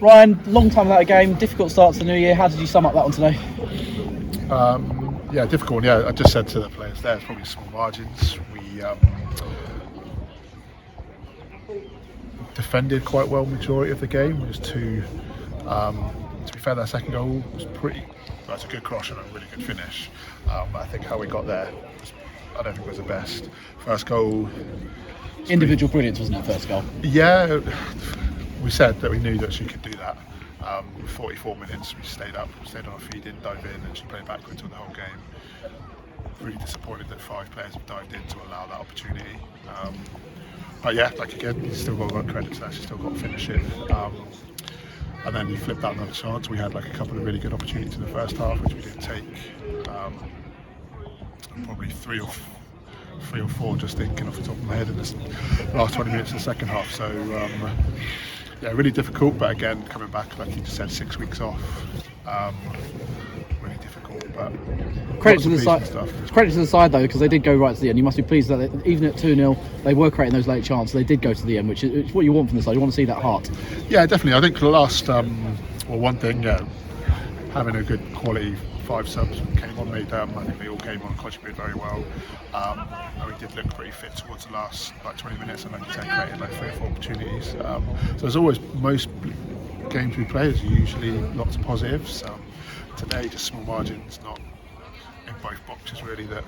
Ryan, long time without a game, difficult start to the new year. How did you sum up that one today? Yeah, difficult. Yeah, I just said to the players there, it's probably small margins. We defended quite well majority of the game. It was too. To be fair, that second goal was pretty. Well, it's a good cross and a really good finish. I think how we got there, I don't think was the best. First goal. Individual brilliance, wasn't it, first goal? Yeah, we said that we knew that she could do that. 44 minutes, we stayed up, stayed on our feet, didn't dive in, and she played backwards on the whole game. Really disappointed that 5 players have dived in to allow that opportunity. But yeah, like again, you still got credit to that. She still got to finish it. And then you flip that another chance. We had like a couple of really good opportunities in the first half, which we didn't take. Probably three or four, just thinking off the top of my head in the last 20 minutes of the second half. So yeah, really difficult. But again, coming back, like you just said, 6 weeks off. Really difficult, but credit to the side. Credit to the side though, because they did go right to the end. You must be pleased that even at 2-0, they were creating those late chances. They did go to the end, which is what you want from the side. You want to see that heart. Yeah, definitely. I think the last, one thing, having a good quality 5 subs came on, made them. I think they all came on, contributed very well. And we did look pretty fit towards the last 20 minutes, and like you said, created like 3 or 4 opportunities. So there's always, most games we play is usually lots of positives. Today, just small margins, not in both boxes really. That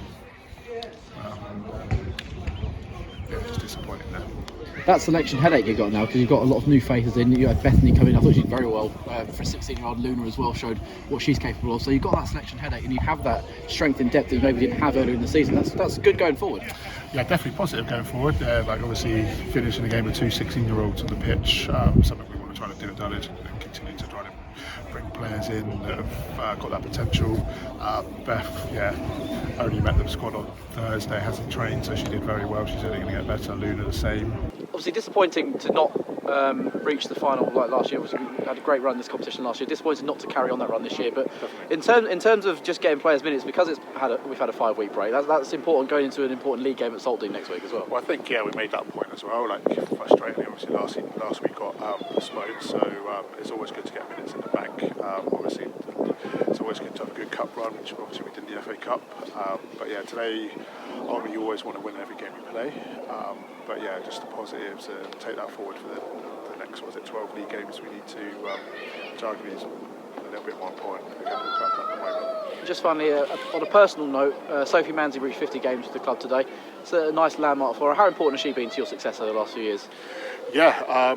just disappointing there. That selection headache you got now, because you've got a lot of new faces in. You had Bethany come in. I thought she did very well. For a 16-year-old, Luna as well showed what she's capable of. So you've got that selection headache, and you have that strength and depth that you maybe didn't have earlier in the season. That's good going forward. Yeah, definitely positive going forward. Like obviously finishing the game with 2 16-year-olds on the pitch, something we want to try to do at Dulwich and continue to try to bring players in that have got that potential. Beth, only met the squad on Thursday, hasn't trained, so she did very well. She's only going to get better. Luna the same. Obviously disappointing to not reach the final like last year. We had a great run this competition last year. Disappointing not to carry on that run this year. But in terms of just getting players minutes, because we've had a 5-week break. That's important going into an important league game at Saltdean next week as well. Well, I think we made that point as well. Like frustratingly, obviously last week got smoked, so it's always good to get minutes in the bank. Obviously, it's always good to have a good cup run, which obviously we did in the FA Cup. But yeah, today, you always want to win every game you play. But yeah, just the positives and take that forward for the next 12 league games we need to, which arguably is a little bit more important for the club at the moment. Just finally, on a personal note, Sophie Manzi reached 50 games with the club today. It's a nice landmark for her. How important has she been to your success over the last few years? Yeah,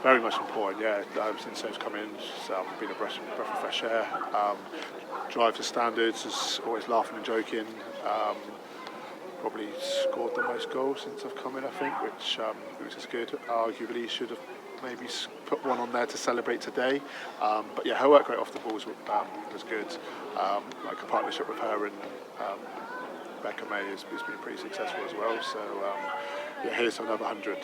very much important. Yeah, since Soph's come in, she's been a breath of fresh air. Drives the standards, is always laughing and joking. Probably scored the most goals since I've come in, I think, which is good. Arguably should have maybe put one on there to celebrate today. But yeah, her work rate off the ball was good. Like a partnership with her and Becca May has been pretty successful as well. So yeah, here's another 100.